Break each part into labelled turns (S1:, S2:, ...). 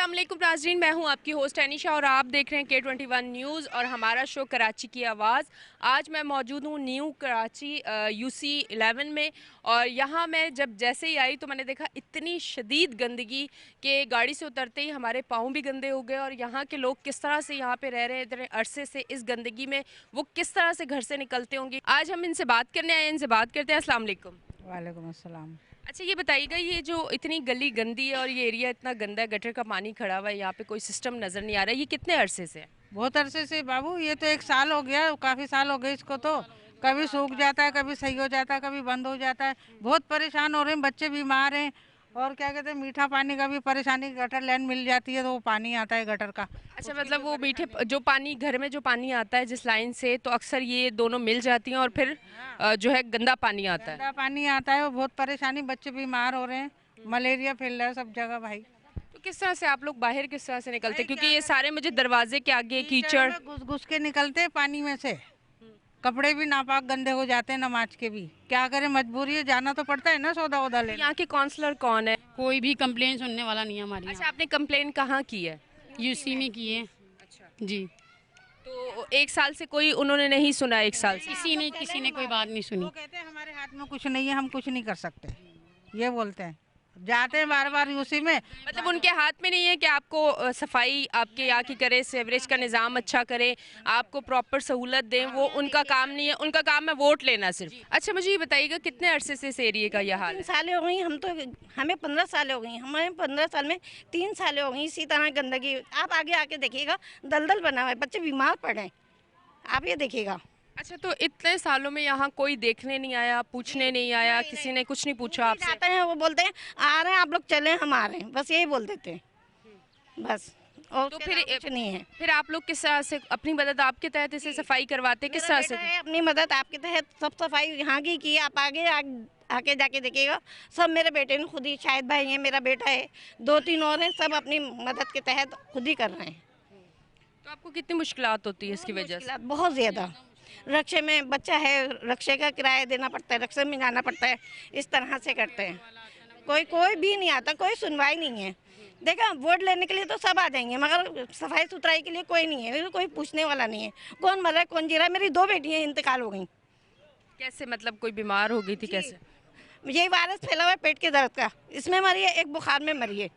S1: अस्सलाम वालेकुम नाज़रीन, मैं हूं आपकी होस्ट अनीशा और आप देख रहे हैं K21 न्यूज़ और हमारा शो कराची की आवाज़। आज मैं मौजूद हूं न्यू कराची UC 11 में और यहां मैं जब जैसे ही आई तो मैंने देखा इतनी शदीद गंदगी कि गाड़ी से उतरते ही हमारे पाँव भी गंदे हो गए और यहां के लोग किस तरह से यहां पे रह रहे हैं इतने अरसे से इस गंदगी में, वो किस तरह से घर से निकलते होंगे। आज हम इनसे बात करने आए हैं, इनसे बात करते हैं। अस्सलाम वालेकुम।
S2: वालेकुम अस्सलाम।
S1: अच्छा, ये बताइएगा, ये जो इतनी गली गंदी है और ये एरिया इतना गंदा है, गटर का पानी खड़ा हुआ है, यहाँ पे कोई सिस्टम नज़र नहीं आ रहा है, ये कितने अरसे से है?
S2: बहुत अरसे से बाबू, ये तो 1 साल हो गया, काफ़ी साल हो गए इसको तो। कभी सूख जाता है, कभी सही हो जाता है, कभी बंद हो जाता है। बहुत परेशान हो रहे हैं, बच्चे बीमार हैं। और क्या कहते हैं, मीठा पानी का भी परेशानी। गटर लाइन मिल जाती है तो वो पानी आता है गटर का।
S1: अच्छा, मतलब वो मीठे जो पानी घर में जो पानी आता है जिस लाइन से, तो अक्सर ये दोनों मिल जाती हैं और फिर जो है गंदा पानी आता है।
S2: गंदा पानी आता है, वो बहुत परेशानी, बच्चे बीमार हो रहे हैं, मलेरिया फैल रहा है सब जगह भाई।
S1: तो किस तरह से आप लोग बाहर किस तरह से निकलते हैं? क्योंकि ये सारे मुझे दरवाजे के आगे कीचड़।
S2: घुस घुस के निकलते हैं पानी में से। कपड़े भी नापाक गंदे हो जाते हैं, नमाज के भी। क्या करें, मजबूरी है, जाना तो पड़ता है ना सौदा वौदा लेने।
S1: यहाँ के काउंसलर कौन है?
S3: कोई भी कंप्लेन सुनने वाला नहीं है हमारी।
S1: अच्छा, आपने कंप्लेन कहाँ की है?
S3: यूसी में किए।
S1: अच्छा,
S3: जी,
S1: तो 1 साल से कोई उन्होंने नहीं सुना? 1 साल से
S3: किसी ने कोई बात नहीं सुनी।
S2: वो कहते हैं हमारे हाथ में कुछ नहीं है, हम कुछ नहीं कर सकते, ये बोलते हैं। जाते हैं बार बार यूसी में।
S1: मतलब उनके हाथ में नहीं है कि आपको सफाई आपके यहाँ की करे, सीवरेज का निज़ाम अच्छा करे, आपको प्रॉपर सहूलत दें, वो उनका काम नहीं है। उनका काम है वोट लेना सिर्फ। अच्छा, मुझे ये बताइएगा, कितने अरसे से इस एरिया का यह हाल
S4: 3
S1: है?
S4: साल हो गई, हम तो हमें 15 साल हो गई, हमें 15 साल में 3 साल हो गई इसी तरह गंदगी। आप आगे आके देखिएगा, दलदल बना हुआ है, बच्चे बीमार पड़ रहे हैं, आप ये देखिएगा।
S1: अच्छा, तो इतने सालों में यहाँ कोई देखने नहीं आया, पूछने नहीं आया, किसी ने कुछ नहीं पूछा आपसे?
S4: जाते हैं, वो बोलते हैं आ रहे हैं आप लोग, चले हम आ रहे हैं, बस यही बोल देते हैं बस। और
S1: तो
S4: उसके
S1: फिर
S4: अलावा कुछ नहीं है।
S1: फिर आप लोग किस तरह से अपनी मदद आपके तहत इसे सफाई करवाते, किस तरह से?
S4: बेटा है, अपनी मदद आपके तहत सब सफाई यहाँ की है। आप आगे आके जाके देखिएगा, सब मेरे बेटे ने खुद ही, शायद भाई है, मेरा बेटा है, 2-3 और हैं, सब अपनी मदद के तहत खुद ही कर रहे हैं।
S1: तो आपको कितनी मुश्किलात होती है इसकी वजह से?
S4: मुश्किलात बहुत ज़्यादा। रक्षे में बच्चा है, रक्षे का किराया देना पड़ता है, रक्षे में जाना पड़ता है, इस तरह से करते हैं। कोई भी नहीं आता, कोई सुनवाई नहीं है। देखा, वोट लेने के लिए तो सब आ जाएंगे, मगर सफाई सुथराई के लिए कोई नहीं है, कोई पूछने वाला नहीं है। कौन मर रहा है, कौन जी रहा है। मेरी 2 बेटियाँ इंतकाल हो गई।
S1: कैसे, मतलब कोई बीमार हो गई थी कैसे?
S4: यही वायरस फैला हुआ है पेट के दर्द का, इसमें मरी है, एक बुखार में मरी है।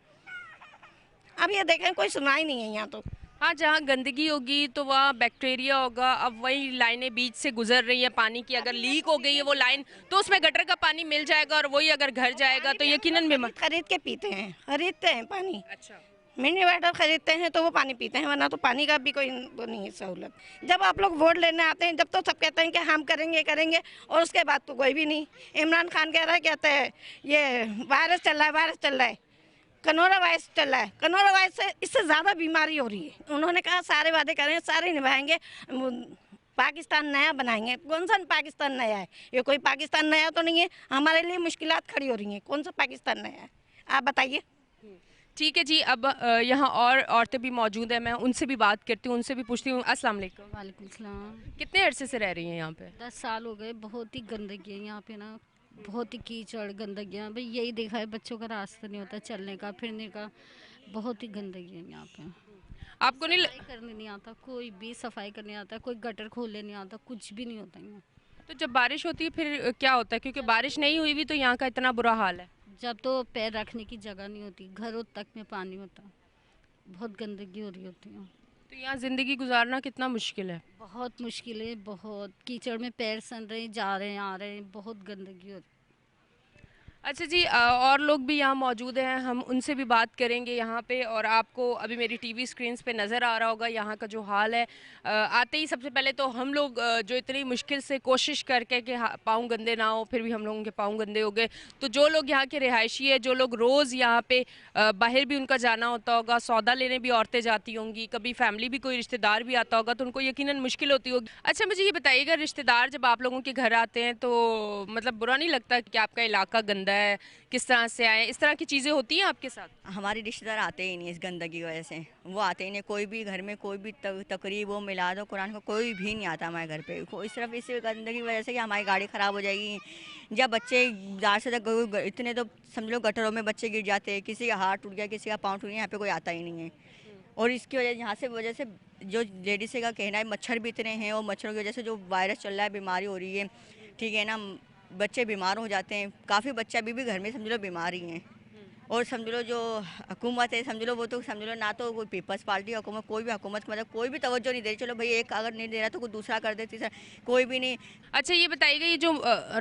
S4: अब ये देखें, कोई सुनवाई नहीं है यहाँ तो।
S1: हाँ, जहाँ गंदगी होगी तो वहाँ बैक्टीरिया होगा। अब वही लाइनें बीच से गुजर रही हैं पानी की, अगर लीक हो गई है वो लाइन तो उसमें गटर का पानी मिल जाएगा और वही अगर घर जाएगा तो यकीनन बीमार।
S4: खरीद के पीते हैं, खरीदते हैं पानी।
S1: अच्छा,
S4: मिनरल वाटर खरीदते हैं तो वो पानी पीते हैं, वरना तो पानी का भी कोई वो नहीं है सहूलत। जब आप लोग वोट लेने आते हैं, जब तो सब कहते हैं कि हम करेंगे, और उसके बाद तो कोई भी नहीं। इमरान खान कह रहा है, कहते हैं ये वायरस चल रहा है, कनोरा वायरस चल रहा है। कनोरा वायरस से इससे ज़्यादा बीमारी हो रही है। उन्होंने कहा सारे वादे करें, सारे निभाएंगे, पाकिस्तान नया बनाएंगे। कौन सा पाकिस्तान नया है? ये कोई पाकिस्तान नया तो नहीं है। हमारे लिए मुश्किलात खड़ी हो रही हैं, कौन सा पाकिस्तान नया है, आप बताइए।
S1: ठीक है जी। अब यहाँ और औरतें भी मौजूद हैं, मैं उनसे भी बात करती हूँ, उनसे भी पूछती हूँ। अस्सलाम वालेकुम।
S3: वालेकुम सलाम।
S1: कितने अरसे से रह रही हैं यहाँ पे?
S3: 10 साल हो गए। बहुत ही गंदगी है यहाँ पे ना, बहुत ही कीचड़ गंदगियाँ। भाई यही देखा है, बच्चों का रास्ता नहीं होता चलने का फिरने का, बहुत ही गंदगी है यहाँ पे।
S1: आपको नहीं
S3: सफाई करने नहीं आता, कोई भी सफाई करने आता, कोई गटर खोलने नहीं आता, कुछ भी नहीं होता यहाँ।
S1: तो जब बारिश होती है फिर क्या होता है? क्योंकि बारिश नहीं हुई भी तो यहाँ का इतना बुरा हाल है।
S3: जब तो पैर रखने की जगह नहीं होती, घरों तक में पानी होता, बहुत गंदगी हो रही होती है।
S1: तो यहाँ ज़िंदगी गुजारना कितना मुश्किल है?
S3: बहुत मुश्किल है, बहुत कीचड़ में पैर सन रहे हैं, जा रहे हैं आ रहे हैं, बहुत गंदगी हो रही है।
S1: अच्छा जी, और लोग भी यहाँ मौजूद हैं, हम उनसे भी बात करेंगे यहाँ पे। और आपको अभी मेरी टीवी स्क्रीन्स पे नज़र आ रहा होगा यहाँ का जो हाल है। आते ही सबसे पहले तो हम लोग जो इतनी मुश्किल से कोशिश करके कि पाँव गंदे ना हो, फिर भी हम लोगों के पाँव गंदे हो गए। तो जो लोग यहाँ के रिहायशी है, जो लोग रोज़ यहाँ पे बाहर भी उनका जाना होता होगा, सौदा लेने भी औरतें जाती होंगी, कभी फैमिली भी कोई रिश्तेदार भी आता होगा, तो उनको यकीनन मुश्किल होती होगी। अच्छा, मुझे ये बताइएगा, रिश्तेदार जब आप लोगों के घर आते हैं तो मतलब बुरा नहीं लगता कि आपका इलाका गंदा गंदा है, किस तरह से आए, इस तरह की चीज़ें होती हैं आपके साथ?
S5: हमारे रिश्तेदार आते ही नहीं इस गंदगी की वजह से, वो आते ही नहीं। कोई भी घर में कोई भी तकरीब हो, मिलाद हो, कुरान को कोई भी नहीं आता हमारे घर पे। कोई सिर्फ इस गंदगी की वजह से कि हमारी गाड़ी ख़राब हो जाएगी, जब बच्चे ज़्यादा से ज़्यादा इतने तो समझ लो गटरों में बच्चे गिर जाते हैं, किसी का हाथ टूट गया, किसी का पाँव टूट गया, यहाँ पे कोई आता ही नहीं है। और इसकी वजह से जो लेडीज़ का कहना है मच्छर भी इतने हैं, और मच्छरों की वजह से जो वायरस चल रहा है, बीमारी हो रही है, ठीक है ना, बच्चे बीमार हो जाते हैं। काफ़ी बच्चे अभी भी घर में समझ लो बीमार ही हैं। और समझ लो जो हुकूमत है, समझ लो वो तो समझ लो ना तो कोई पीपल्स पार्टी हुकूमत, कोई भी हुकूमत मतलब कोई भी तवज्जो नहीं दे रही। चलो भाई एक अगर नहीं दे रहा तो कोई दूसरा कर देती सर, कोई भी नहीं।
S1: अच्छा ये बताइएगा, ये जो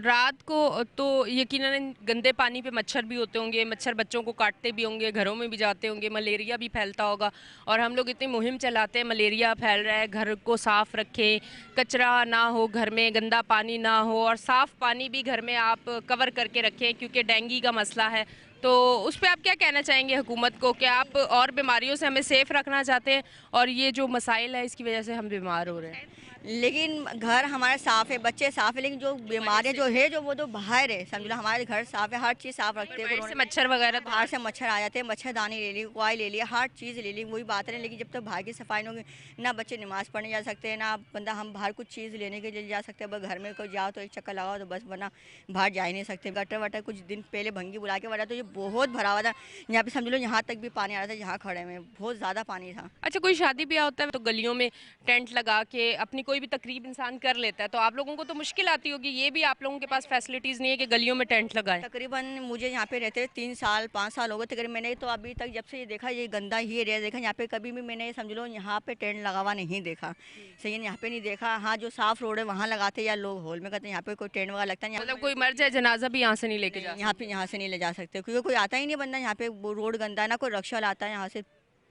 S1: रात को तो यकीनन गंदे पानी पे मच्छर भी होते होंगे, मच्छर बच्चों को काटते भी होंगे, घरों में भी जाते होंगे, मलेरिया भी फैलता होगा, और हम लोग इतनी मुहिम चलाते हैं मलेरिया फैल रहा है, घर को साफ़ रखें, कचरा ना हो घर में, गंदा पानी ना हो, और साफ़ पानी भी घर में आप कवर करके रखें क्योंकि डेंगू का मसला है। तो उस पर आप क्या कहना चाहेंगे हुकूमत को, कि आप और बीमारियों से हमें सेफ़ रखना चाहते हैं और ये जो मसाइल है इसकी वजह से हम बीमार हो रहे हैं?
S5: लेकिन घर हमारा साफ़ है, बच्चे साफ़ है, लेकिन जो बीमारियाँ जो है जो वो तो बाहर है। समझ लो हमारे घर साफ़ है, हर चीज़ साफ़ रखते हैं।
S1: से मच्छर वगैरह
S5: बाहर से मच्छर आ जाते हैं, मच्छरदानी ले ली, कोई ले लिया, हर चीज़ ले ली, वही बात है। लेकिन जब तक बाहर की सफाई नहीं होगी, ना बच्चे नमाज़ पढ़ने जा सकते हैं, ना बंदा हम बाहर कुछ चीज़ लेने के लिए जा सकते हैं। बस घर में कोई जाओ तो एक चक्कर लगाओ तो बस, वरना बाहर जा ही नहीं सकते। गटर वटर कुछ दिन पहले भंगी बुला के वरना तो ये बहुत भरा हुआ था, यहाँ पे समझ लो यहाँ तक भी पानी आ रहा था, यहाँ खड़े में बहुत ज़्यादा पानी था।
S1: अच्छा, कोई शादी ब्याह होता है तो गलियों में टेंट लगा के अपनी कोई भी तकरीब इंसान कर लेता है, तो आप लोगों को तो मुश्किल आती होगी, ये भी आप लोगों के पास फैसिलिटीज़ नहीं है कि गलियों में टेंट लगाएं?
S5: तकरीबन मुझे यहाँ पे रहते 3 साल 5 साल हो गए तकरीबन। मैंने तो अभी तक जब से ये देखा, ये गंदा ही एरिया देखा, यहाँ पे कभी भी मैंने समझ लो यहाँ पे टेंट लगा हुआ नहीं देखा। सही है, यहाँ पे नहीं देखा। हाँ, जो साफ रोड है वहाँ लगाते, या लोग हॉल में करते हैं, यहाँ पे कोई टेंट वगैरह लगता है।
S1: मतलब कोई मर जाए जनाजा भी यहाँ से नहीं लेके जा?
S5: यहाँ से नहीं ले जा सकते क्योंकि कोई आता ही नहीं बंदा। यहाँ पे रोड गंदा है, ना कोई रक्षा आता है, यहाँ से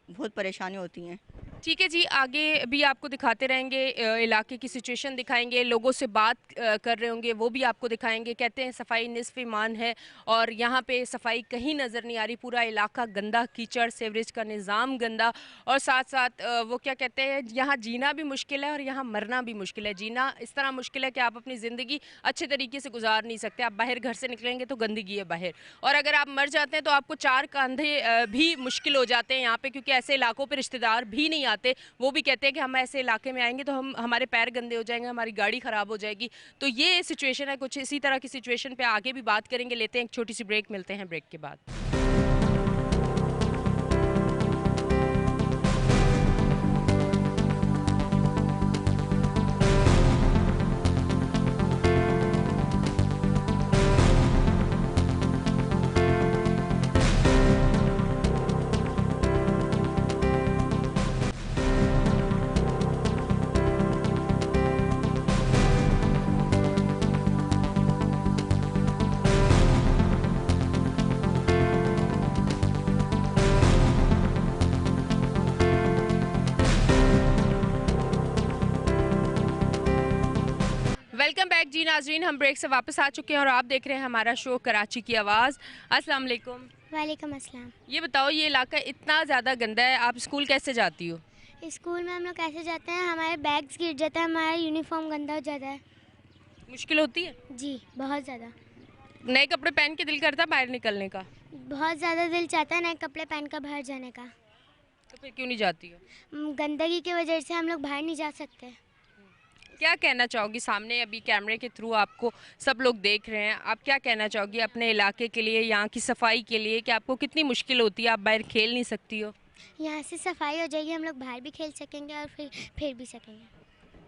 S5: बहुत परेशानी होती है।
S1: ठीक है जी, आगे भी आपको दिखाते रहेंगे, इलाके की सिचुएशन दिखाएंगे, लोगों से बात कर रहे होंगे वो भी आपको दिखाएंगे। कहते हैं सफाई निस्फ़ ईमान है, और यहाँ पे सफाई कहीं नज़र नहीं आ रही। पूरा इलाका गंदा, कीचड़, सीवरेज का निज़ाम गंदा, और साथ साथ वो क्या कहते हैं, यहाँ जीना भी मुश्किल है और यहाँ मरना भी मुश्किल है। जीना इस तरह मुश्किल है कि आप अपनी ज़िंदगी अच्छे तरीके से गुजार नहीं सकते। आप बाहर घर से निकलेंगे तो गंदगी है बाहर, और अगर आप मर जाते हैं तो आपको 4 कंधे भी मुश्किल हो जाते हैं यहाँ पे, क्योंकि ऐसे इलाकों पे रिश्तेदार भी नहीं आते। वो भी कहते हैं कि हम ऐसे इलाके में आएंगे तो हमारे पैर गंदे हो जाएंगे, हमारी गाड़ी ख़राब हो जाएगी। तो ये सिचुएशन है, कुछ इसी तरह की सिचुएशन पे आगे भी बात करेंगे। लेते हैं एक छोटी सी ब्रेक, मिलते हैं ब्रेक के बाद। वेलकम बैक जी नाजरीन, हम ब्रेक से वापस आ चुके हैं और आप देख रहे हैं हमारा शो कराची की आवाज़। अस्सलाम वालेकुम।
S6: वालेकुम अस्सलाम।
S1: ये बताओ, ये इलाका इतना ज़्यादा गंदा है, आप स्कूल कैसे जाती हो?
S6: स्कूल में हम लोग कैसे जाते हैं, हमारे बैग्स गिर जाता है, हमारा यूनिफॉर्म गंदा हो जाता है।
S1: मुश्किल होती है?
S6: जी बहुत ज़्यादा।
S1: नए कपड़े पहन के दिल करता है बाहर निकलने का?
S6: बहुत ज़्यादा दिल चाहता है नए कपड़े पहन कर बाहर जाने का।
S1: तो फिर क्यों नहीं जाती हो?
S6: गंदगी की वजह से हम लोग बाहर नहीं जा सकते।
S1: क्या कहना चाहोगी? सामने अभी कैमरे के थ्रू आपको सब लोग देख रहे हैं, आप क्या कहना चाहोगी अपने इलाके के लिए, यहाँ की सफाई के लिए, कि आपको कितनी मुश्किल होती है, आप बाहर खेल नहीं सकती हो?
S6: यहाँ से सफाई हो जाएगी, हम लोग बाहर भी खेल सकेंगे और फिर भी सकेंगे।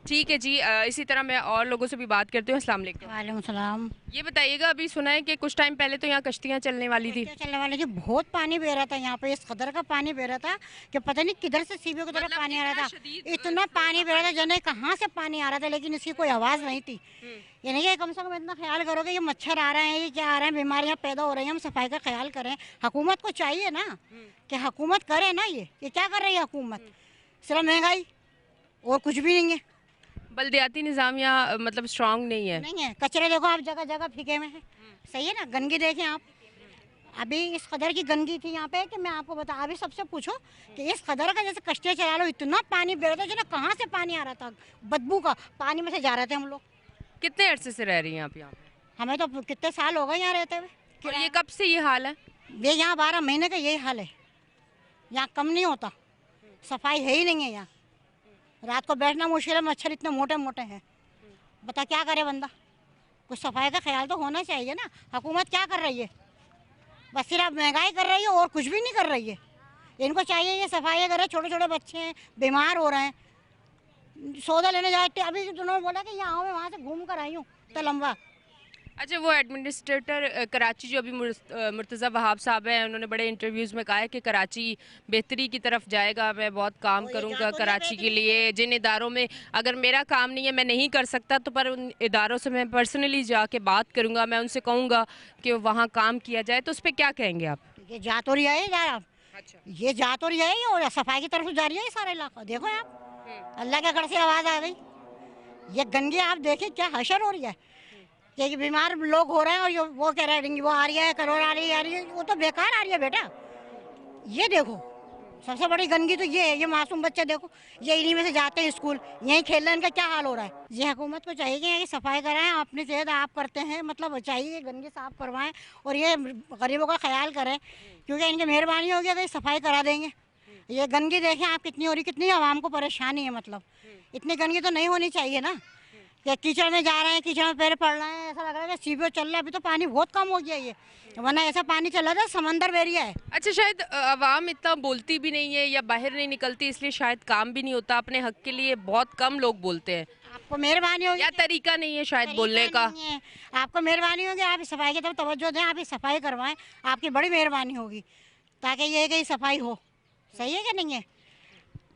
S1: ठीक है जी, इसी तरह मैं और लोगों से भी बात करती हूँ। अस्सलाम वालेकुम।
S7: वालेकुम सलाम।
S1: ये बताइएगा, अभी सुना है कि कुछ टाइम पहले तो यहाँ कश्तियाँ चलने वाली थी।
S7: चलने वाले थी, बहुत पानी बह रहा था यहाँ पे, इस कदर का पानी बह रहा था कि पता नहीं किधर से सीबी की तरफ
S1: मतलब
S7: पानी आ रहा था।
S1: शदीद
S7: इतना पानी बह रहा था, जने कहाँ से पानी आ रहा था, लेकिन इसकी कोई आवाज़ नहीं थी। यानी कि कम से कम इतना ख्याल करो कि ये मच्छर आ रहे हैं, ये क्या आ रहे हैं, बीमारियाँ पैदा हो रही हैं, हम सफाई का ख्याल करें। हुकूमत को चाहिए ना कि हुकूमत करे ना। ये क्या कर रही है हुकूमत? सिर्फ महंगाई और कुछ भी नहीं है।
S1: बल्दियाती निज़ाम यहाँ मतलब स्ट्रांग नहीं है।
S7: नहीं है, कचरे देखो आप जगह जगह फीके में है। सही है ना, गंदगी देखें आप, अभी इस कदर की गंदगी थी यहाँ पे कि मैं आपको बता, अभी सबसे पूछो कि इस कदर का जैसे कश्तियाँ चला लो, इतना पानी बह रहा था, जो ना कहाँ से पानी आ रहा था, बदबू का पानी में से जा रहे थे हम लोग।
S1: कितने अरसे से रह रही हैं आप यहाँ पे?
S7: हमें तो कितने साल हो गए यहाँ रहते हुए।
S1: और ये कब से ये हाल है?
S7: ये यहाँ 12 महीने का यही हाल है, यहाँ कम नहीं होता, सफाई है ही नहीं है यहाँ। रात को बैठना मुश्किल है, मच्छर इतने मोटे मोटे हैं, बता क्या करे बंदा। कुछ सफाई का ख्याल तो होना चाहिए ना। हुकूमत क्या कर रही है? बस सिर्फ महंगाई कर रही है और कुछ भी नहीं कर रही है। इनको चाहिए ये सफाई करे, छोटे छोटे बच्चे हैं, बीमार हो रहे हैं, सौदा लेने जाते। अभी उन्होंने बोला कि यहाँ मैं वहाँ से घूम कर आई हूँ तो लंबा।
S1: अच्छा, वो एडमिनिस्ट्रेटर कराची जो अभी मुर्तज़ा वहाब साहब हैं, उन्होंने बड़े इंटरव्यूज़ में कहा है कि कराची बेहतरी की तरफ जाएगा, मैं बहुत काम करूंगा कराची के लिए। जिन इदारों में अगर मेरा काम नहीं है, मैं नहीं कर सकता, तो पर उन इदारों से मैं पर्सनली जाके बात करूंगा, मैं उनसे कहूँगा कि वहाँ काम किया जाए। तो उस पर क्या कहेंगे आप?
S7: ये जा तो रही है यार,
S1: अच्छा,
S7: ये जा तो रही है और सफाई की तरफ से जा रही है ये सारा इलाका। देखो आप, अल्लाह के घर से आवाज़ आ गई। ये गंदगी आप देखिए क्या हशर हो रही है, कि बीमार लोग हो रहे हैं और वो कह रहे हैं वो आ रही है, करोड़ आ रही है, वो तो बेकार आ रही है बेटा। ये देखो सबसे बड़ी गंदगी तो ये है। ये मासूम बच्चे देखो, ये इन्हीं में से जाते हैं स्कूल, यहीं खेल रहे हैं, इनका क्या हाल हो रहा है। ये हुकूमत को चाहिए कि सफाई कराएं, अपनी सेहत आप करते हैं, मतलब चाहिए गंदगी साफ करवाएं और ये गरीबों का ख्याल करें, क्योंकि इनकी मेहरबानी होगी अगर सफाई करा देंगे। ये गंदगी देखें आप कितनी हो रही, कितनी आवाम को परेशानी है। मतलब इतनी गंदगी तो नहीं होनी चाहिए ना, कि कीचड़ में जा रहे हैं, कीचड़ में पैर पड़ रहे हैं, ऐसा लग रहा है कि सीपीओ चल रहा है। अभी तो पानी बहुत कम हो गया ये, वरना ऐसा पानी चला था समंदर एरिया है।
S1: अच्छा, शायद आवाम इतना बोलती भी नहीं है या बाहर नहीं निकलती, इसलिए शायद काम भी नहीं होता अपने हक के लिए। बहुत कम लोग बोलते हैं।
S7: आपको मेहरबानी होगी,
S1: या तरीका नहीं है शायद बोलने का।
S7: आपको मेहरबानी होगी, आप सफाई की तरफ तवज्जो दें, आप सफाई करवाएं, आपकी बड़ी मेहरबानी होगी, ताकि ये कि सफाई हो। सही है कि नहीं है?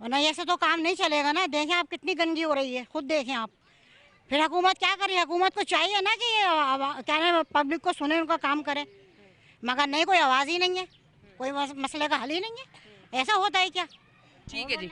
S7: वरना ऐसे तो काम नहीं चलेगा ना। देखें आप कितनी गंदगी हो रही है, खुद देखें आप। फिर हुकूमत क्या करे? हुकूमत को चाहिए ना कि क्या नाम पब्लिक को सुने, उनका काम करे, मगर नहीं, कोई आवाज़ ही नहीं है, कोई मसले का हल ही नहीं है। ऐसा होता है क्या?
S1: ठीक है जी,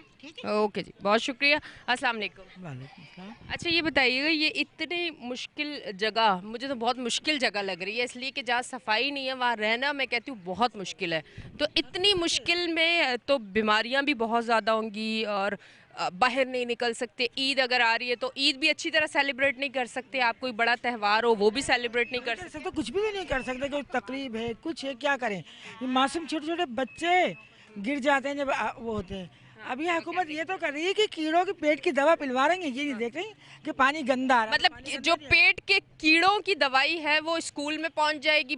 S1: ओके जी, बहुत शुक्रिया। अस्सलाम वालेकुम। अच्छा, ये बताइएगा, ये इतनी मुश्किल जगह, मुझे तो बहुत मुश्किल जगह लग रही है, इसलिए कि जहाँ सफाई नहीं है वहाँ रहना मैं कहती हूँ बहुत मुश्किल है। तो इतनी मुश्किल में तो बीमारियाँ भी बहुत ज़्यादा होंगी और बाहर नहीं निकल सकते। ईद अगर आ रही है तो ईद भी अच्छी तरह सेलिब्रेट नहीं कर सकते। आप कोई बड़ा त्यौहार हो वो भी सेलिब्रेट नहीं कर सकते।
S8: तो कुछ भी नहीं कर सकते, कोई तकरीब है, कुछ है, क्या करें। मासूम छोटे छोटे बच्चे गिर जाते हैं जब वो होते हैं। अभी हुकूमत ये तो कर रही है कि कीड़ों के पेट की दवा पिलवा रही है, ये नहीं देख रही कि पानी गंदा आ रहा है।
S1: मतलब जो पेट के कीड़ों की दवाई है वो स्कूल में पहुंच जाएगी,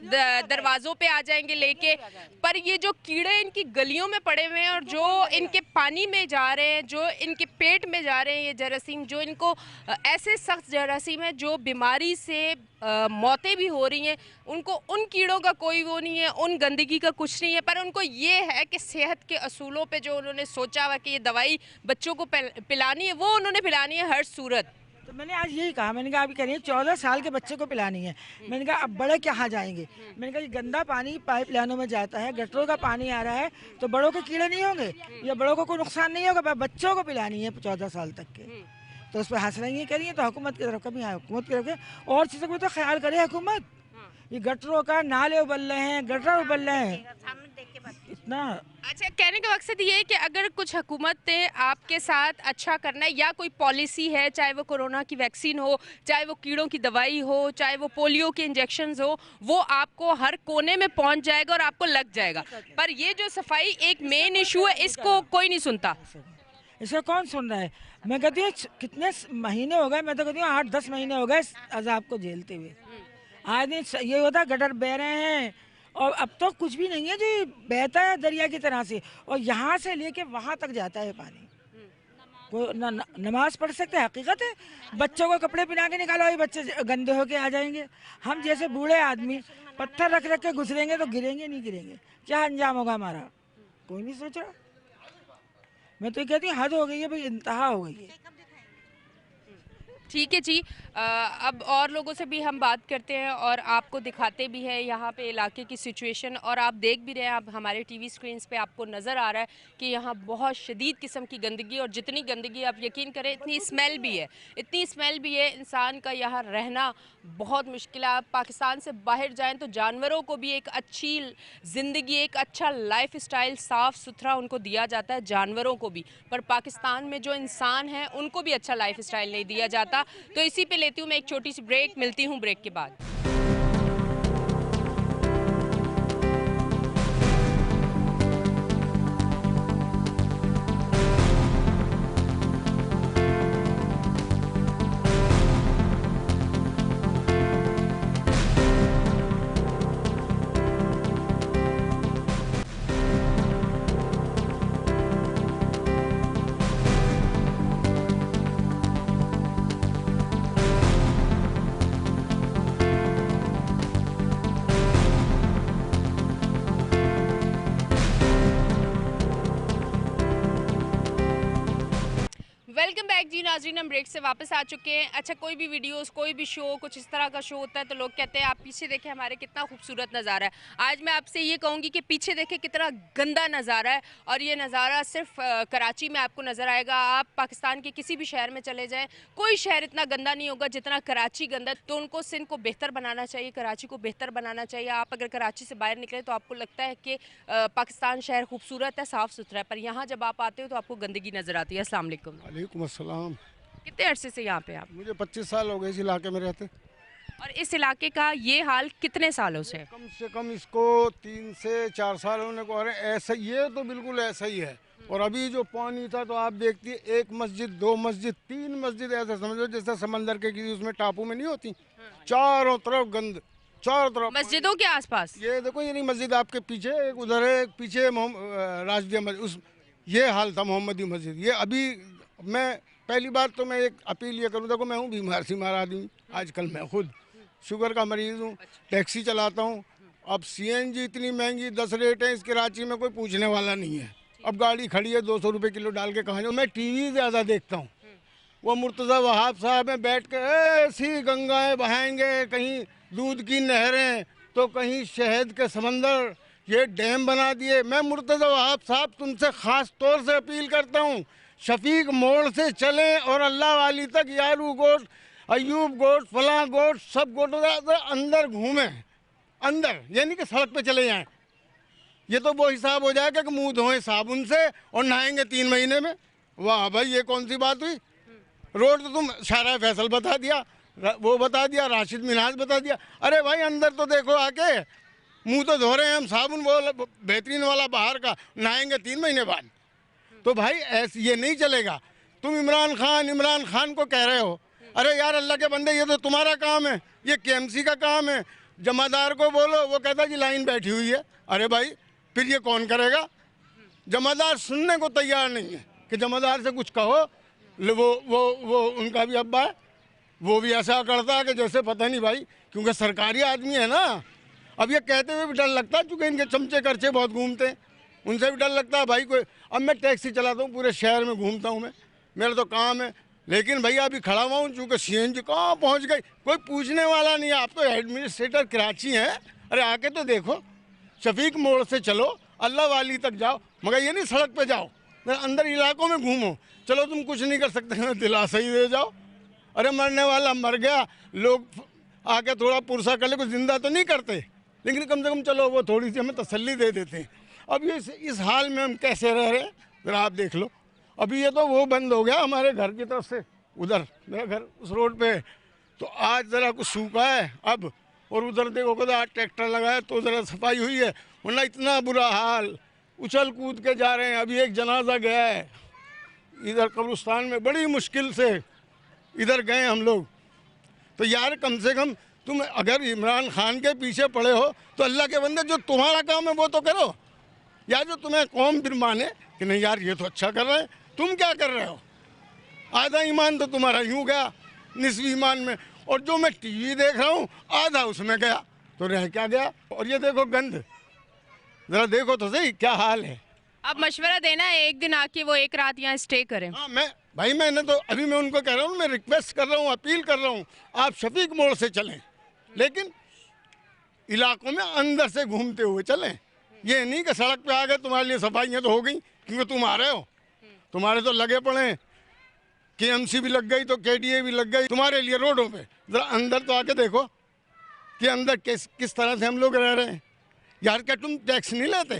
S1: दरवाजों पे आ जाएंगे लेके, पर ये जो कीड़े इनकी गलियों में पड़े हुए हैं और जो इनके पानी में जा रहे हैं, जो इनके पेट में जा रहे हैं, ये जरासीम जो इनको ऐसे सख्त जरासीम है जो बीमारी से मौतें भी हो रही हैं, उनको उन कीड़ों का कोई वो नहीं है, उन गंदगी का कुछ नहीं है, पर उनको ये है कि सेहत के असूलों पे जो उन्होंने सोचा हुआ कि ये दवाई बच्चों को पिलानी है, वो उन्होंने पिलानी है हर सूरत।
S8: तो मैंने आज यही कहा, मैंने कहा अभी कह रही है 14 साल के बच्चे को पिलानी है। मैंने कहा अब बड़े कहाँ जाएंगे? मैंने कहा ये गंदा पानी पाइप लाइनों में जाता है, गटरों का पानी आ रहा है, तो बड़ों के कीड़े नहीं होंगे या बड़ों को कोई नुकसान नहीं होगा, बच्चों को पिलानी है 14 साल तक के। तो उस पर हासिल करिए, तो हुकूमत की तरफ कभी हुकूमत की तरफ और चीज़ों को तो ख्याल करे हुकूमत। ये गटरों का नाले उबल रहे हैं, गटर उबल रहे हैं इतना।
S1: अच्छा, कहने का मकसद ये है कि अगर कुछ हुकूमत ने आपके साथ अच्छा करना है या कोई पॉलिसी है, चाहे वो कोरोना की वैक्सीन हो, चाहे वो कीड़ों की दवाई हो, चाहे वो पोलियो के इंजेक्शंस हो, वो आपको हर कोने में पहुंच जाएगा और आपको लग जाएगा। पर ये जो सफाई एक मेन इशू है, इसको कोई नहीं सुनता।
S8: इसको कौन सुन रहा है? मैं कहती हूँ कितने महीने हो गए, मैं तो कहती हूँ 8-10 महीने हो गए अजाब को झेलते हुए। आज दिन ये होता गटर बह रहे हैं और अब तो कुछ भी नहीं है जो बहता है दरिया की तरह से, और यहाँ से लेके वहाँ तक जाता है पानी। कोई नमाज पढ़ सकते हैं, हकीकत है। बच्चों को कपड़े पहना के निकालो, ये बच्चे गंदे होके आ जाएंगे। हम जैसे बूढ़े आदमी पत्थर रख रख के गुजरेंगे तो गिरेंगे नहीं गिरेंगे? क्या अंजाम होगा हमारा? कोई नहीं सोच रहा। मैं तो कहती हूँ हद हो गई है भाई, इंतहा हो गई है।
S1: ठीक है जी, अब और लोगों से भी हम बात करते हैं और आपको दिखाते भी हैं यहाँ पे इलाके की सिचुएशन। और आप देख भी रहे हैं, अब हमारे टीवी स्क्रीन्स पे आपको नज़र आ रहा है कि यहाँ बहुत शदीद किस्म की गंदगी, और जितनी गंदगी आप यकीन करें इतनी स्मेल भी है, इतनी स्मेल भी है, इंसान का यहाँ रहना बहुत मुश्किल है। आप पाकिस्तान से बाहर जाएँ तो जानवरों को भी एक अच्छी ज़िंदगी, एक अच्छा लाइफ स्टाइल, साफ़ सुथरा उनको दिया जाता है, जानवरों को भी, पर पाकिस्तान में जो इंसान हैं उनको भी अच्छा लाइफ स्टाइल नहीं दिया जाता। तो इसी पे लेती हूँ मैं एक छोटी सी ब्रेक, मिलती हूँ ब्रेक के बाद। बैक जी, नाज़रीन हम ब्रेक से वापस आ चुके हैं। अच्छा, कोई भी वीडियोस, कोई भी शो, कुछ इस तरह का शो होता है तो लोग कहते हैं आप पीछे देखें हमारे कितना खूबसूरत नज़ारा है। आज मैं आपसे ये कहूँगी कि पीछे देखें कितना गंदा नज़ारा है, और ये नज़ारा सिर्फ कराची में आपको नज़र आएगा। आप पाकिस्तान के किसी भी शहर में चले जाएँ, कोई शहर इतना गंदा नहीं होगा जितना कराची गंदा। तो उनको सिंध को बेहतर बनाना चाहिए, कराची को बेहतर बनाना चाहिए। आप अगर कराची से बाहर निकले तो आपको लगता है कि पाकिस्तान शहर खूबसूरत है, साफ़ सुथरा है, पर यहाँ जब आप आते हो तो आपको गंदगी नज़र आती है। अस्सलाम वालेकुम।
S9: वालेकुम अस्सलाम।
S1: कितने अरसे से यहाँ पे आप?
S9: मुझे 25 साल हो गए इस इलाके में रहते।
S1: और इस इलाके का ये हाल कितने सालों से है?
S9: कम से कम इसको 3 से 4 साल होने को आ रहे हैं। ऐसा ये तो बिल्कुल ऐसा ही है। और अभी जो पानी था तो आप देखती है, एक मस्जिद, 2 मस्जिद, 3 मस्जिद, ऐसा समझो जैसे समंदर के किसी उसमें टापू में नहीं होती, चारों तरफ गंद, चारों तरफ
S1: मस्जिदों के आसपास?
S9: ये देखो, ये नहीं मस्जिद आपके पीछे एक उधर है, एक पीछे राजदिया मस्जिद, उस ये हाल था मोहम्मदी मस्जिद। ये अभी मैं पहली बात तो मैं एक अपील ये करूँ, देखो मैं हूँ बीमार सीमार आदमी, आजकल मैं खुद शुगर का मरीज़ हूँ, टैक्सी चलाता हूँ। अब सीएनजी इतनी महंगी 10 रेट है इस कराची में, कोई पूछने वाला नहीं है। अब गाड़ी खड़ी है 200 रुपये किलो डाल के कहाँ जाऊँ। मैं टीवी ज़्यादा देखता हूँ। वो मुर्तज़ा वहाब साहब में बैठ के ऐसी गंगाएँ बहाएंगे, कहीं दूध की नहरें तो कहीं शहद के समंदर, ये डैम बना दिए। मैं मुर्तज़ा वहाब साहब तुमसे ख़ास तौर से अपील करता हूँ, शफीक मोड़ से चलें और अल्लाह वाली तक, यारू गोट, अयूब गोट, फलां गोट, सब गोट अंदर घूमें, अंदर, यानी कि सड़क पे चले जाएं। ये तो वो हिसाब हो जाएगा कि मुंह धोएं साबुन से और नहाएंगे 3 महीने में। वाह भाई, ये कौन सी बात हुई? रोड तो तुम शारा फैसल बता दिया, वो बता दिया, राशिद मिनाज बता दिया। अरे भाई अंदर तो देखो आके, मुंह तो धो रहे हैं हम साबुन वो बेहतरीन वाला बाहर का, नहाएंगे 3 महीने बाद। तो भाई ऐसे ये नहीं चलेगा। तुम इमरान खान को कह रहे हो, अरे यार अल्लाह के बंदे, ये तो तुम्हारा काम है, ये केएमसी का काम है। जमादार को बोलो, वो कहता जी लाइन बैठी हुई है। अरे भाई फिर ये कौन करेगा? जमादार सुनने को तैयार नहीं है कि जमादार से कुछ कहो। वो उनका भी अब्बा है, वो भी ऐसा करता है कि जैसे पता नहीं भाई, क्योंकि सरकारी आदमी है ना। अब ये कहते हुए भी डर लगता है, चूँकि इनके चमचे करचे बहुत घूमते हैं, उनसे भी डर लगता है भाई। कोई, अब मैं टैक्सी चलाता हूँ, पूरे शहर में घूमता हूँ मैं, मेरा तो काम है। लेकिन भैया अभी खड़ा हुआ हूँ, चूँकि सीएनजी कहाँ पहुँच गई, कोई पूछने वाला नहीं है। आप तो एडमिनिस्ट्रेटर कराची हैं, अरे आके तो देखो, शफीक मोड़ से चलो, अल्लाह वाली तक जाओ, मगर ये नहीं सड़क पे जाओ, अंदर इलाकों में घूमो। चलो तुम कुछ नहीं कर सकते, दिलासा ही दे जाओ। अरे मरने वाला मर गया, लोग आके थोड़ा पुरसा कर ले, कुछ जिंदा तो नहीं करते, लेकिन कम से कम चलो वो थोड़ी सी हमें तसल्ली दे देते हैं। अब ये इस हाल में हम कैसे रह रहे हैं ज़रा आप देख लो। अभी ये तो वो बंद हो गया हमारे घर की तरफ से, उधर मेरा घर उस रोड पे, तो आज ज़रा कुछ सूखा है अब। और उधर देखो कदा आज ट्रैक्टर लगाया तो ज़रा सफाई हुई है, वरना इतना बुरा हाल, उछल कूद के जा रहे हैं। अभी एक जनाजा गया है इधर कब्रिस्तान में, बड़ी मुश्किल से इधर गए हम लोग। तो यार कम से कम तुम अगर इमरान खान के पीछे पड़े हो तो अल्लाह के बंदे जो तुम्हारा काम है वो तो करो यार। जो तुम्हें कौम फिर माने कि नहीं यार ये तो अच्छा कर रहे हैं, तुम क्या कर रहे हो? आधा ईमान तो तुम्हारा यूँ गया निस्वी ईमान में, और जो मैं टीवी देख रहा हूँ आधा उसमें गया, तो रह क्या गया? और ये देखो गंद, ज़रा देखो तो सही क्या हाल है।
S1: आप मशवरा देना है एक दिन आके वो एक रात यहाँ स्टे करें।
S9: हाँ मैंने तो अभी मैं उनको कह रहा हूँ, मैं रिक्वेस्ट कर रहा हूँ, अपील कर रहा हूँ, आप शफीक मोड़ से चलें, लेकिन इलाकों में अंदर से घूमते हुए चलें। ये नहीं कि सड़क पे आ गए, तुम्हारे लिए सफाइयाँ तो हो गई क्योंकि तुम आ रहे हो, तुम्हारे तो लगे पड़े हैं, केएमसी भी लग गई तो केडीए भी लग गई तुम्हारे लिए रोडों पे। ज़रा अंदर तो आके देखो कि अंदर किस तरह से हम लोग रह रहे हैं। यार क्या तुम टैक्स नहीं लेते?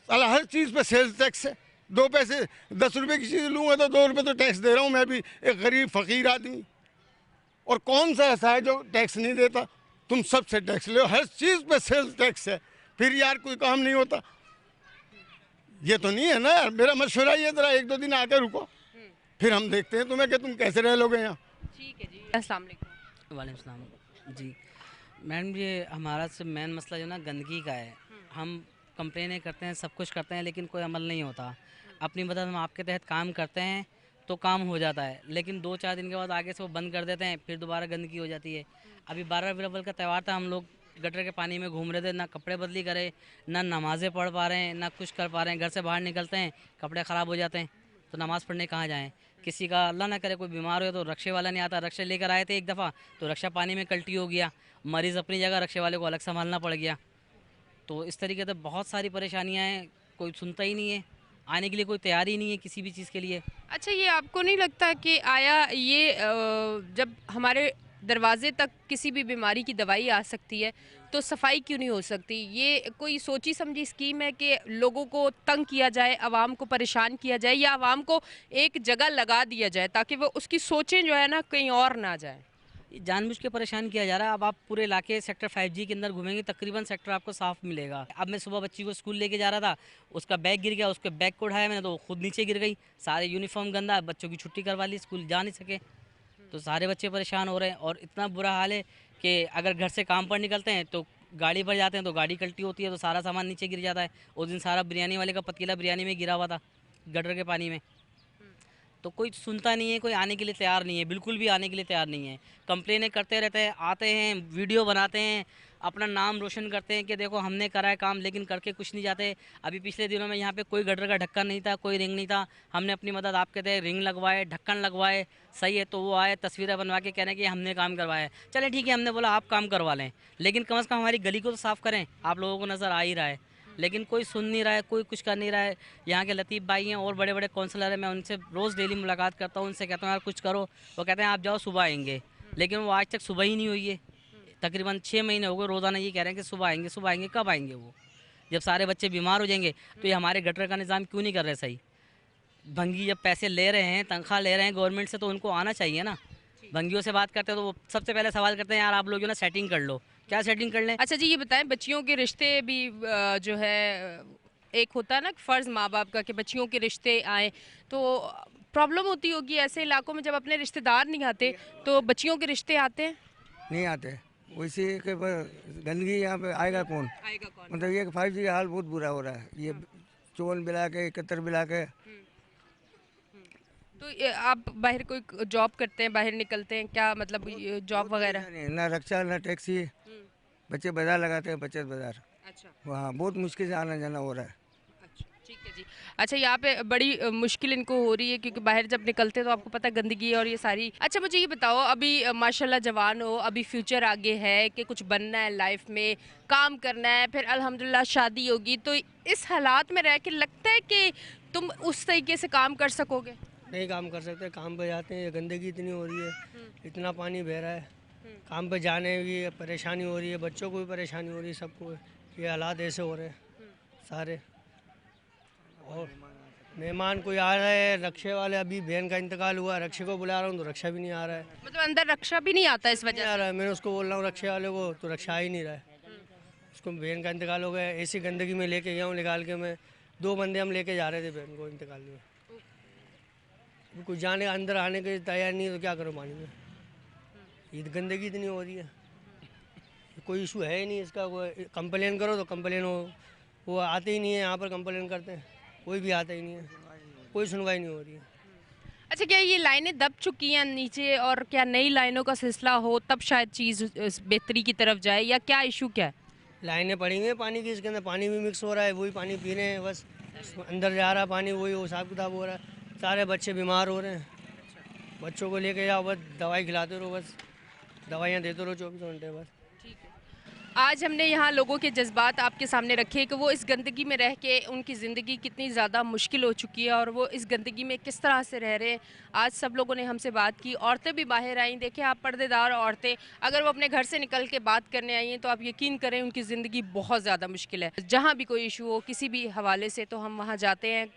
S9: साला हर चीज़ पे सेल्स टैक्स है। 2 पैसे 10 रुपये की चीज़ लूँगा तो 2 रुपये तो टैक्स दे रहा हूँ मैं भी, एक गरीब फ़कीर आदमी। और कौन सा ऐसा है जो टैक्स नहीं देता? तुम सबसे टैक्स लो, हर चीज़ पे सेल्स टैक्स है, फिर यार कोई काम नहीं होता। ये तो नहीं है ना यार। मेरा मशवरा ये, ज़रा 1-2 दिन आके रुको, फिर हम देखते हैं तुम्हें कि तुम कैसे रह लोगे यहाँ।
S1: ठीक है जी, अस्सलाम वालेकुम।
S10: वालेकुम सलाम जी। मैडम ये हमारा सब मेन मसला जो ना गंदगी का है। हम कंप्लेनें करते हैं, सब कुछ करते हैं, लेकिन कोई अमल नहीं होता। अपनी मदद हम आपके तहत काम करते हैं तो काम हो जाता है, लेकिन 2-4 दिन के बाद आगे से वो बंद कर देते हैं, फिर दोबारा गंदगी हो जाती है। अभी 12 रबीउल अव्वल का त्यौहार था, हम लोग गटर के पानी में घूम रहे थे, ना कपड़े बदली करे, ना नमाज़ें पढ़ पा रहे हैं, ना कुछ कर पा रहे हैं। घर से बाहर निकलते हैं, कपड़े ख़राब हो जाते हैं। तो नमाज़ पढ़ने कहाँ जाएँ? किसी का अल्लाह ना करे कोई बीमार हो तो रक्शे वाला नहीं आता, रक्शा लेकर आए थे एक दफ़ा तो रक्शा पानी में कल्टी हो गया, मरीज़ अपनी जगह, रक्शे वाले को अलग संभालना पड़ गया। तो इस तरीके से बहुत सारी परेशानियाँ हैं, कोई सुनता ही नहीं है, आने के लिए कोई तैयार ही नहीं है किसी भी चीज़ के लिए।
S1: अच्छा, ये आपको नहीं लगता कि आया ये जब हमारे दरवाजे तक किसी भी बीमारी की दवाई आ सकती है तो सफाई क्यों नहीं हो सकती? ये कोई सोची समझी स्कीम है कि लोगों को तंग किया जाए, आवाम को परेशान किया जाए, या आवाम को एक जगह लगा दिया जाए ताकि वो उसकी सोचें जो है ना कहीं और ना जाए?
S10: ये जानबूझ के परेशान किया जा रहा है। अब आप पूरे इलाके सेक्टर 5G के अंदर घूमेंगे, तकरीबन सेक्टर आपको साफ मिलेगा। अब मैं सुबह बच्ची को स्कूल लेके जा रहा था, उसका बैग गिर गया, उसके बैग को उठाया मैंने तो वो खुद नीचे गिर गई, सारे यूनिफॉर्म गंदा, बच्चों की छुट्टी करवा ली, स्कूल जा नहीं सके। तो सारे बच्चे परेशान हो रहे हैं और इतना बुरा हाल है कि अगर घर से काम पर निकलते हैं तो गाड़ी पर जाते हैं तो गाड़ी कल्टी होती है तो सारा सामान नीचे गिर जाता है। उस दिन सारा बिरयानी वाले का पतीला बिरयानी में गिरा हुआ था, गटर के पानी में। तो कोई सुनता नहीं है, कोई आने के लिए तैयार नहीं है, बिल्कुल भी आने के लिए तैयार नहीं है। कंप्लेनें करते रहते हैं, आते हैं, वीडियो बनाते हैं, अपना नाम रोशन करते हैं कि देखो हमने करा है काम, लेकिन करके कुछ नहीं जाते। अभी पिछले दिनों में यहाँ पे कोई गटर का ढक्कन नहीं था, कोई रिंग नहीं था, हमने अपनी मदद आपके थे रिंग लगवाए, ढक्कन लगवाए, सही है। तो वो आए तस्वीरें बनवा के कह रहे हैं कि हमने काम करवाया है। चले ठीक है, हमने बोला आप काम करवा लें, लेकिन कम से कम हमारी गली को तो साफ़ करें। आप लोगों को नज़र आ ही रहा है, लेकिन कोई सुन नहीं रहा है, कोई कुछ कर नहीं रहा है। यहाँ के लतीफ़ भाई हैं और बड़े बड़े काउंसलर हैं, मैं उनसे रोज़ डेली मुलाकात करता हूँ, उनसे कहता हूँ यार कुछ करो। वो कहते हैं आप जाओ सुबह आएंगे, लेकिन वो आज तक सुबह ही नहीं हुई है। तकरीबन 6 महीने हो गए, रोज़ाना ये कह रहे हैं कि सुबह आएंगे, सुबह आएंगे। कब आएंगे वो? जब सारे बच्चे बीमार हो जाएंगे तो ये हमारे गटर का निज़ाम क्यों नहीं कर रहे सही? भंगी जब पैसे ले रहे हैं, तनख्वाह ले रहे हैं गवर्नमेंट से, तो उनको आना चाहिए ना। भंगियों से बात करते हैं तो वो सबसे पहले सवाल करते हैं यार आप लोग जो ना सेटिंग कर लो। क्या सेटिंग कर लें?
S1: अच्छा जी, ये बताएं, बच्चियों के रिश्ते भी जो है एक होता है ना फ़र्ज़ माँ बाप का कि बच्चियों के रिश्ते आए, तो प्रॉब्लम होती होगी ऐसे इलाकों में जब अपने रिश्तेदार नहीं आते तो बच्चियों के रिश्ते आते हैं?
S11: नहीं आते। वैसे के गंदगी यहाँ पे आएगा कौन? मतलब ये 5G का हाल बहुत बुरा हो रहा है। ये चोल मिला के, एकत्र मिला के।
S1: तो आप बाहर कोई जॉब करते हैं, बाहर निकलते हैं क्या, मतलब जॉब वगैरह?
S11: ना रक्षा ना टैक्सी, बच्चे बाजार लगाते हैं, बचत बाजार।
S1: अच्छा,
S11: वहाँ बहुत मुश्किल से आना जाना हो रहा है।
S1: ठीक है जी। अच्छा, यहाँ पे बड़ी मुश्किल इनको हो रही है क्योंकि बाहर जब निकलते हैं तो आपको पता है गंदगी है और ये सारी। अच्छा, मुझे ये बताओ, अभी माशाल्लाह जवान हो, अभी फ्यूचर आगे है कि कुछ बनना है लाइफ में, काम करना है, फिर अल्हम्दुलिल्लाह शादी होगी, तो इस हालात में रह के लगता है कि तुम उस तरीके से काम कर सकोगे?
S12: नहीं काम कर सकते। काम पे जाते हैं, गंदगी इतनी हो रही है, इतना पानी बह रहा है, काम पे जाने की परेशानी हो रही है, बच्चों को भी परेशानी हो रही है, सबको ये हालात ऐसे हो रहे हैं सारे। और मेहमान कोई आ रहे हैं, रक्षे वाले, अभी बहन का इंतकाल हुआ, रक्षे को बुला रहा हूँ तो रक्षा भी नहीं आ रहा है।
S1: मतलब अंदर रक्षा भी नहीं आता इस वजह
S12: आ रहा है। मैंने उसको बोल रहा हूँ रक्षे वाले को, तो रक्षा आ ही नहीं रहा है। उसको बहन का इंतकाल हो गया, ऐसी गंदगी में लेके गया हूँ निकाल के। मैं 2 बंदे हम लेके जा रहे थे बहन को इंतकाल में, कुछ जाने अंदर आने के तैयार नहीं है, तो क्या करो पानी में? ये गंदगी इतनी हो रही है, कोई इशू है ही नहीं इसका। कंप्लेन करो तो कंप्लेन हो, वो आते ही नहीं है यहाँ पर। कंप्लेन करते हैं, कोई भी आता ही नहीं है, कोई सुनवाई नहीं हो रही है।
S1: अच्छा, क्या ये लाइनें दब चुकी हैं नीचे, और क्या नई लाइनों का सिलसिला हो तब शायद चीज़ बेहतरी की तरफ जाए, या क्या इशू क्या है?
S12: लाइनें पड़ी हुई हैं पानी की, इसके अंदर पानी भी मिक्स हो रहा है, वही पानी पी रहे हैं, बस अंदर जा रहा है पानी, वही हिसाब किताब हो रहा है। सारे बच्चे बीमार हो रहे हैं, बच्चों को लेके जाओ, बस दवाई खिलाते रहो, बस दवाइयाँ देते रहो 24 घंटे बस।
S1: आज हमने यहाँ लोगों के जज्बात आपके सामने रखे कि वो इस गंदगी में रह के उनकी ज़िंदगी कितनी ज़्यादा मुश्किल हो चुकी है और वो इस गंदगी में किस तरह से रह रहे हैं। आज सब लोगों ने हमसे बात की, औरतें भी बाहर आई। देखिए आप, पर्देदार औरतें अगर वो अपने घर से निकल के बात करने आई हैं तो आप यकीन करें उनकी ज़िंदगी बहुत ज़्यादा मुश्किल है। जहाँ भी कोई इशू हो किसी भी हवाले से तो हम वहाँ जाते हैं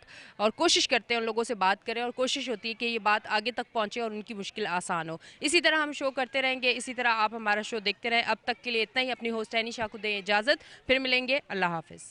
S1: और कोशिश करते हैं उन लोगों से बात करें, और कोशिश होती है कि ये बात आगे तक पहुँचे और उनकी मुश्किल आसान हो। इसी तरह हम शो करते रहेंगे, इसी तरह आप हमारा शो देखते रहें। अब तक के लिए इतना ही। अपनी होस्ट एनी शाह को दें इजाज़त, फिर मिलेंगे। अल्लाह हाफ़िज़।